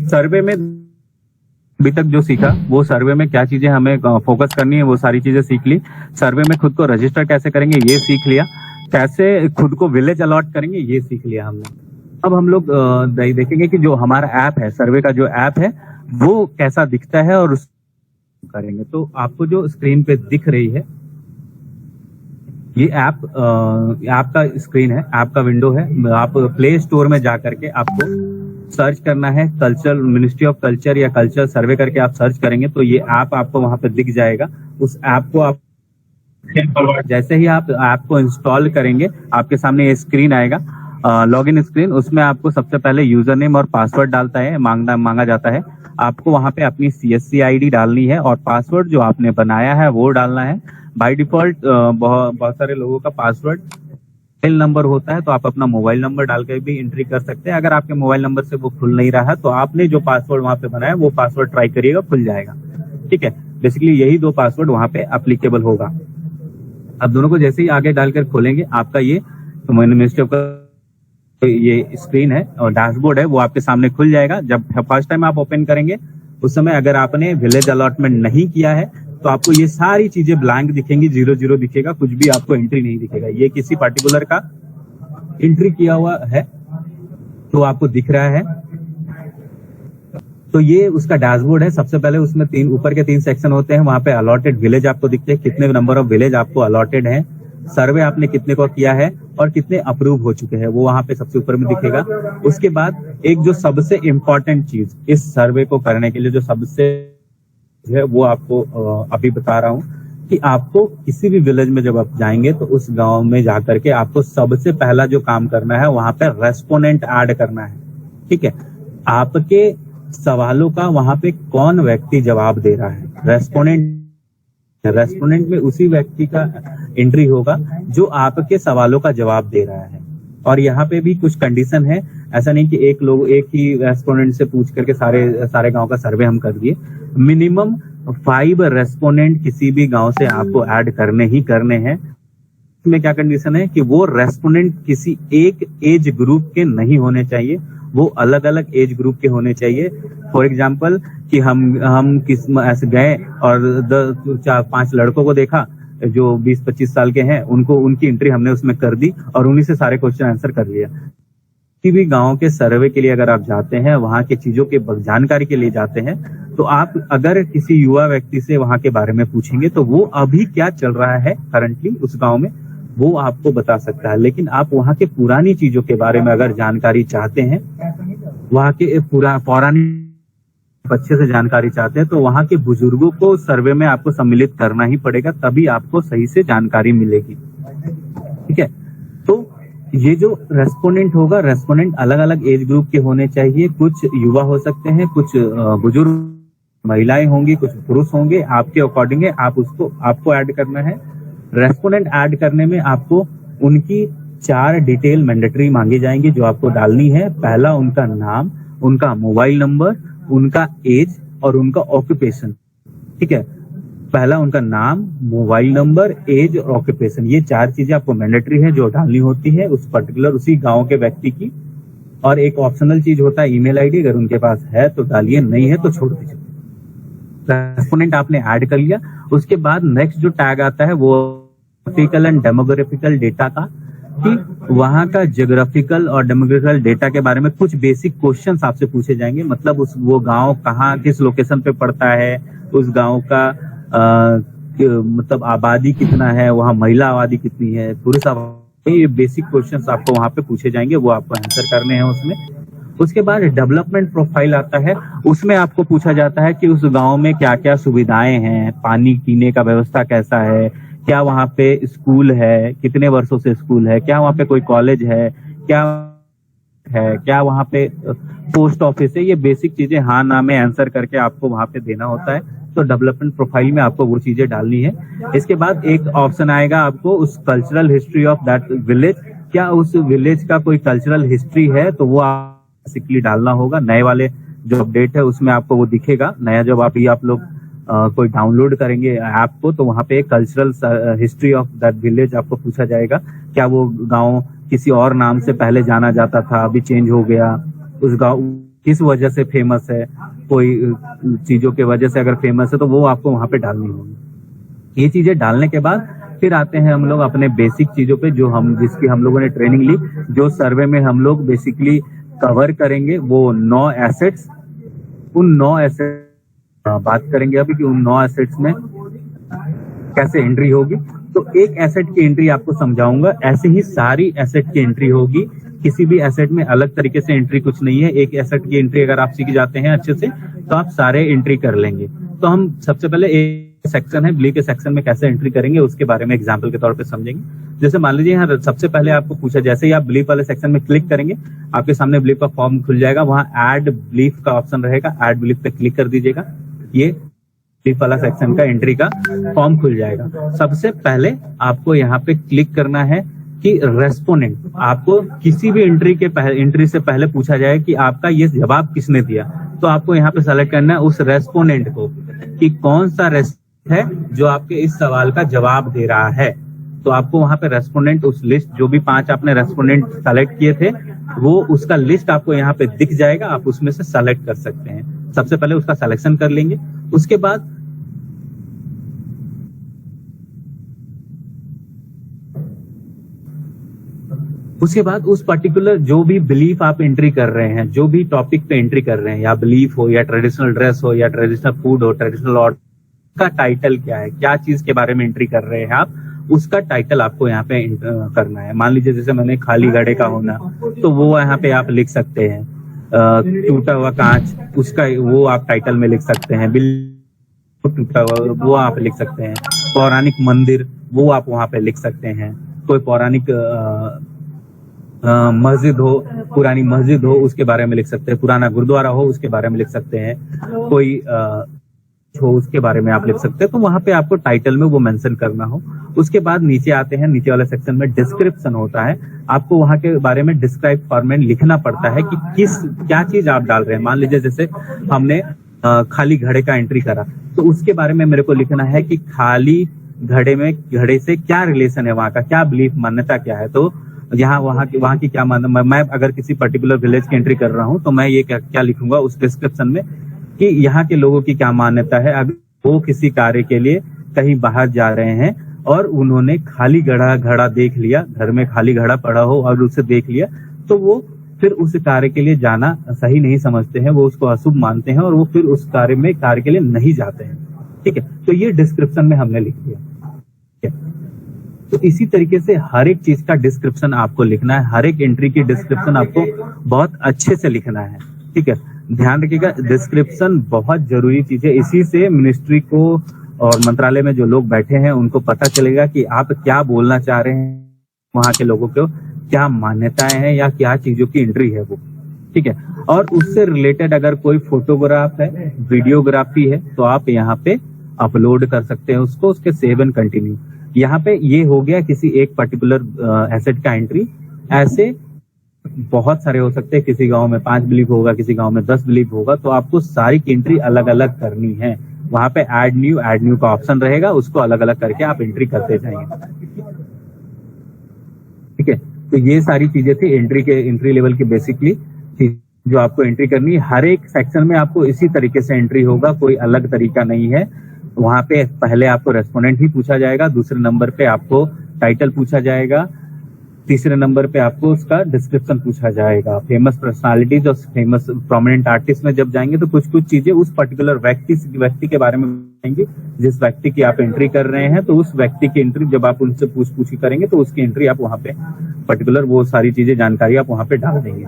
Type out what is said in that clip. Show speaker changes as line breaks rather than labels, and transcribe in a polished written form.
सर्वे में अभी तक जो सीखा, वो सर्वे में क्या चीजें हमें फोकस करनी है वो सारी चीजें सीख ली। सर्वे में खुद को रजिस्टर कैसे करेंगे ये सीख लिया, कैसे खुद को विलेज अलॉट करेंगे ये सीख लिया हमने। अब हम लोग देखेंगे कि जो हमारा ऐप है, सर्वे का जो ऐप है वो कैसा दिखता है और उस करेंगे। तो आपको जो स्क्रीन पे दिख रही है ये ऐप का स्क्रीन है, ऐप का विंडो है। आप प्ले स्टोर में जा करके आपको सर्च करना है कल्चर, मिनिस्ट्री ऑफ कल्चर या कल्चर सर्वे करके आप सर्च करेंगे तो ये ऐप आपको वहां पे दिख जाएगा। उस ऐप को आप जैसे ही आप ऐप को इंस्टॉल करेंगे आपके सामने ये स्क्रीन आएगा, लॉगिन स्क्रीन। उसमें आपको सबसे पहले यूजर नेम और पासवर्ड डालता है, मांगा जाता है। आपको वहां पे अपनी CSC ID डालनी है और पासवर्ड जो आपने बनाया है वो डालना है। बाय डिफॉल्ट बहुत सारे लोगों का पासवर्ड मोबाइल नंबर होता है, तो आप अपना मोबाइल नंबर डाल के भी एंट्री कर सकते हैं। अगर आपके मोबाइल नंबर से वो खुल नहीं रहा है तो आपने जो पासवर्ड वहां पे बनाया वो पासवर्ड ट्राई करिएगा, खुल जाएगा। ठीक है, बेसिकली यही 2 पासवर्ड वहां पे एप्लीकेबल होगा। अब दोनों को जैसे ही आगे डालकर खोलेंगे आपका ये मिनिस्ट्री ऑफ ये स्क्रीन है और डैशबोर्ड है वो आपके सामने खुल जाएगा। जब फर्स्ट टाइम आप ओपन करेंगे उस समय अगर आपने विलेज अलॉटमेंट नहीं किया है तो आपको ये सारी चीजें ब्लैंक दिखेंगी, 0 दिखेगा, कुछ भी आपको एंट्री नहीं दिखेगा। ये किसी पर्टिकुलर का एंट्री किया हुआ है तो आपको दिख रहा है। तो ये उसका डैशबोर्ड है। सबसे पहले उसमें ऊपर के 3 सेक्शन होते हैं, वहां पे अलॉटेड विलेज आपको दिखते हैं, कितने नंबर ऑफ विलेज आपको अलॉटेड है, सर्वे आपने कितने को किया है और कितने अप्रूव हो चुके हैं वो वहां पे सबसे ऊपर में दिखेगा। उसके बाद एक जो सबसे इम्पोर्टेंट चीज इस सर्वे को करने के लिए जो सबसे है वो आपको अभी बता रहा हूं कि आपको किसी भी विलेज में जब आप जाएंगे तो उस गांव में जाकर के आपको सबसे पहला जो काम करना है वहां पे रेस्पोनेंट ऐड करना है। ठीक है, आपके सवालों का वहां पे कौन व्यक्ति जवाब दे रहा है, रेस्पोनेंट में उसी व्यक्ति का एंट्री होगा जो आपके सवालों का जवाब दे रहा है। और यहाँ पे भी कुछ कंडीशन है, ऐसा नहीं कि एक ही रेस्पोनेंट से पूछ करके सारे गांव का सर्वे हम कर दिए। मिनिमम 5 रेस्पोनेंट किसी भी गांव से आपको ऐड करने ही करने हैं। इसमें क्या कंडीशन है कि वो रेस्पोनेंट किसी एक एज ग्रुप के नहीं होने चाहिए, वो अलग अलग एज ग्रुप के होने चाहिए। फॉर एग्जाम्पल कि हम किस ऐसे गए और 4-5 लड़कों को देखा जो 20-25 साल के हैं, उनकी एंट्री हमने उसमें कर दी और उन्हीं से सारे क्वेश्चन आंसर कर लिया। किसी भी गांव के सर्वे के लिए अगर आप जाते हैं, वहां की चीजों के जानकारी के लिए जाते हैं, तो आप अगर किसी युवा व्यक्ति से वहां के बारे में पूछेंगे तो वो अभी क्या चल रहा है करंटली उस गांव में वो आपको बता सकता है। लेकिन आप वहां के पुरानी चीजों के बारे में अगर जानकारी चाहते हैं, वहां के पौराणिक अच्छे से जानकारी चाहते हैं, तो वहां के बुजुर्गों को सर्वे में आपको सम्मिलित करना ही पड़ेगा, तभी आपको सही से जानकारी मिलेगी। ठीक है, तो ये जो रेस्पोनेंट होगा, रेस्पोनेंट अलग अलग एज ग्रुप के होने चाहिए। कुछ युवा हो सकते हैं, कुछ बुजुर्ग महिलाएं होंगी, कुछ पुरुष होंगे, आपके अकॉर्डिंग है आपको ऐड करना है। रेस्पोनेंट ऐड करने में आपको उनकी 4 डिटेल मैंडेटरी मांगी जाएंगी जो आपको डालनी है। पहला उनका नाम, उनका मोबाइल नंबर, उनका एज और उनका ऑक्यूपेशन। ठीक है, पहला उनका नाम, मोबाइल नंबर, एज और ऑक्यूपेशन, ये 4 चीजें आपको मैंडेटरी है जो डालनी होती है उस पर्टिकुलर उसी गांव के व्यक्ति की। और एक ऑप्शनल चीज होता है ईमेल आईडी, अगर उनके पास है तो डालिए, नहीं है तो छोड़ दीजिए। रेस्पोनेंट आपने ऐड कर लिया। उसके बाद नेक्स्ट जो टैग आता है वो ज्योग्राफिकल एंड डेमोग्राफिकल डेटा का, कि वहां का ज्योग्राफिकल और डेमोग्राफिकल डेटा के बारे में कुछ बेसिक क्वेश्चंस आपसे पूछे जाएंगे। मतलब वो गांव कहाँ किस लोकेशन पे पड़ता है, उस गांव का मतलब आबादी कितना है, वहां महिला आबादी कितनी है, पुरुष आबादी, ये बेसिक क्वेश्चंस आपको वहां पे पूछे जाएंगे, वो आपको आंसर करने हैं उसमें। उसके बाद डेवलपमेंट प्रोफाइल आता है, उसमें आपको पूछा जाता है कि उस गांव में क्या क्या सुविधाएं हैं, पानी पीने का व्यवस्था कैसा है, क्या वहां पे स्कूल है, कितने वर्षों से स्कूल है, क्या वहां पे कोई कॉलेज है, क्या वहां पे पोस्ट ऑफिस है। ये बेसिक चीजें हाँ ना में आंसर करके आपको वहां पे देना होता है। तो डेवलपमेंट प्रोफाइल में आपको वो चीजें डालनी है। इसके बाद एक ऑप्शन आएगा आपको उस cultural history of that village, क्या उस विलेज का कोई कल्चरल हिस्ट्री है, तो वो बेसिकली डालना होगा। नए वाले जो अपडेट है उसमें आपको वो दिखेगा। नया जब आप लोग कोई डाउनलोड करेंगे ऐप को, तो वहां पे cultural history of that village आपको पूछा जाएगा। क्या वो गांव किसी और नाम से पहले जाना जाता था, अभी चेंज हो गया, उस गांव किस वजह से फेमस है, कोई चीजों के वजह से अगर फेमस है तो वो आपको वहां पे डालनी होगी। ये चीजें डालने के बाद फिर आते हैं हम लोग अपने बेसिक चीजों पे, जो जिसकी हम लोगों ने ट्रेनिंग ली, जो सर्वे में हम लोग बेसिकली कवर करेंगे, वो 9 एसेट्स। उन 9 एसेट बात करेंगे अभी कि उन 9 एसेट्स में कैसे एंट्री होगी। तो एक एसेट की एंट्री आपको समझाऊंगा, ऐसे ही सारी एसेट की एंट्री होगी। किसी भी एसेट में अलग तरीके से एंट्री कुछ नहीं है। एक एसेट की एंट्री अगर आप सीख जाते हैं अच्छे से तो आप सारे एंट्री कर लेंगे। तो हम सबसे पहले एक सेक्शन है बिलीफ के सेक्शन में कैसे एंट्री करेंगे उसके बारे में एग्जांपल के तौर पे समझेंगे। जैसे मान लीजिए यहाँ सबसे पहले आपको पूछा, जैसे ही आप बिलीफ वाले सेक्शन में क्लिक करेंगे आपके सामने बिलीफ का फॉर्म खुल जाएगा, वहां ऐड बिलीफ का ऑप्शन रहेगा, ऐड बिलीफ पे क्लिक कर दीजिएगा। ये बिलीफ वाला सेक्शन का एंट्री का फॉर्म खुल जाएगा। सबसे पहले आपको यहाँ पे क्लिक करना है कि रेस्पोनेंट, आपको किसी भी एंट्री से पहले पूछा जाए कि आपका ये जवाब किसने दिया, तो आपको यहाँ पे सेलेक्ट करना है उस रेस्पोनेंट को कि कौन सा है जो आपके इस सवाल का जवाब दे रहा है। तो आपको वहां पे रेस्पोंडेंट, उस लिस्ट जो भी 5 आपने रेस्पोंडेंट सेलेक्ट किए थे वो उसका लिस्ट आपको यहाँ पे दिख जाएगा, आप उसमें से सेलेक्ट कर सकते हैं। सबसे पहले उसका सिलेक्शन कर लेंगे, उसके बाद उस पर्टिकुलर जो भी बिलीफ आप एंट्री कर रहे हैं, जो भी टॉपिक पे एंट्री कर रहे हैं, या बिलीफ हो या ट्रेडिशनल ड्रेस हो या ट्रेडिशनल फूड हो, ट्रेडिशनल ऑर्डर का टाइटल क्या है, क्या चीज के बारे में एंट्री कर रहे हैं आप, उसका टाइटल आपको यहाँ पे करना है। मान लीजिए जैसे मैंने खाली घड़े का होना, तो वो यहाँ पे आप लिख सकते हैं। टूटा हुआ कांच, उसका वो आप टाइटल में लिख सकते हैं। टूटा हुआ वो आप लिख सकते हैं। पौराणिक मंदिर, वो आप वहां पे लिख सकते हैं। कोई पौराणिक मस्जिद हो, पुरानी मस्जिद हो, उसके बारे में लिख सकते हैं। पुराना गुरुद्वारा हो, उसके बारे में लिख सकते हैं। कोई हो, उसके बारे में आप लिख सकते हैं। तो वहां पे आपको टाइटल में वो मेंशन करना हो। उसके बाद नीचे आते हैं, नीचे वाले सेक्शन में डिस्क्रिप्शन होता है। आपको वहां के बारे में डिस्क्राइब फॉर्मेट लिखना पड़ता है कि क्या चीज आप डाल रहे हैं। मान लीजिए जैसे हमने खाली घड़े का एंट्री करा, तो उसके बारे में मेरे को लिखना है कि खाली घड़े से क्या रिलेशन है, वहां का क्या बिलीफ, मान्यता क्या है। तो यहाँ वहां की क्या मान्यता, मैं अगर किसी पर्टिकुलर विलेज की एंट्री कर रहा हूँ तो मैं ये क्या लिखूंगा उस डिस्क्रिप्शन में कि यहाँ के लोगों की क्या मान्यता है। अगर वो किसी कार्य के लिए कहीं बाहर जा रहे हैं और उन्होंने खाली घड़ा देख लिया, घर में खाली घड़ा पड़ा हो और उसे देख लिया, तो वो फिर उस कार्य के लिए जाना सही नहीं समझते हैं, वो उसको अशुभ मानते हैं और वो फिर उस कार्य के लिए नहीं जाते हैं। ठीक है, तो ये डिस्क्रिप्शन में हमने लिख दिया। तो इसी तरीके से हर एक चीज का डिस्क्रिप्शन आपको लिखना है, हर एक एंट्री की डिस्क्रिप्शन आपको बहुत अच्छे से लिखना है। ठीक है, ध्यान रखिएगा, डिस्क्रिप्शन बहुत जरूरी चीज है। इसी से मिनिस्ट्री को और मंत्रालय में जो लोग बैठे हैं उनको पता चलेगा कि आप क्या बोलना चाह रहे हैं, वहां के लोगों को क्या मान्यताएं हैं या क्या चीजों की एंट्री है वो। ठीक है, और उससे रिलेटेड अगर कोई फोटोग्राफ है, वीडियोग्राफी है, तो आप यहाँ पे अपलोड कर सकते हैं उसको, उसके सेव एंड कंटिन्यू। यहाँ पे ये हो गया किसी एक पर्टिकुलर एसेट का एंट्री। ऐसे बहुत सारे हो सकते हैं, किसी गांव में 5 बिलीफ होगा, किसी गांव में 10 बिलीफ होगा, तो आपको सारी की एंट्री अलग अलग करनी है। वहां पे ऐड न्यू का ऑप्शन रहेगा, उसको अलग अलग करके आप एंट्री करते जाएंगे। ठीक है, तो ये सारी चीजें थी एंट्री लेवल की बेसिकली जो आपको एंट्री करनी है। हर एक सेक्शन में आपको इसी तरीके से एंट्री होगा, कोई अलग तरीका नहीं है। वहां पे पहले आपको रेस्पोंडेंट ही पूछा जाएगा, दूसरे नंबर पे आपको टाइटल पूछा जाएगा, तीसरे नंबर पे आपको उसका डिस्क्रिप्शन पूछा जाएगा। फेमस पर्सनालिटीज और फेमस प्रोमिनेंट आर्टिस्ट में जब जाएंगे तो कुछ चीजें उस पर्टिकुलर व्यक्ति के बारे में बताएंगे। जिस व्यक्ति की आप एंट्री कर रहे हैं, तो उस व्यक्ति की एंट्री जब आप उनसे पूछ करेंगे तो उसकी एंट्री आप वहां पे पर्टिकुलर वो सारी चीजें जानकारी आप वहां पे डाल देंगे।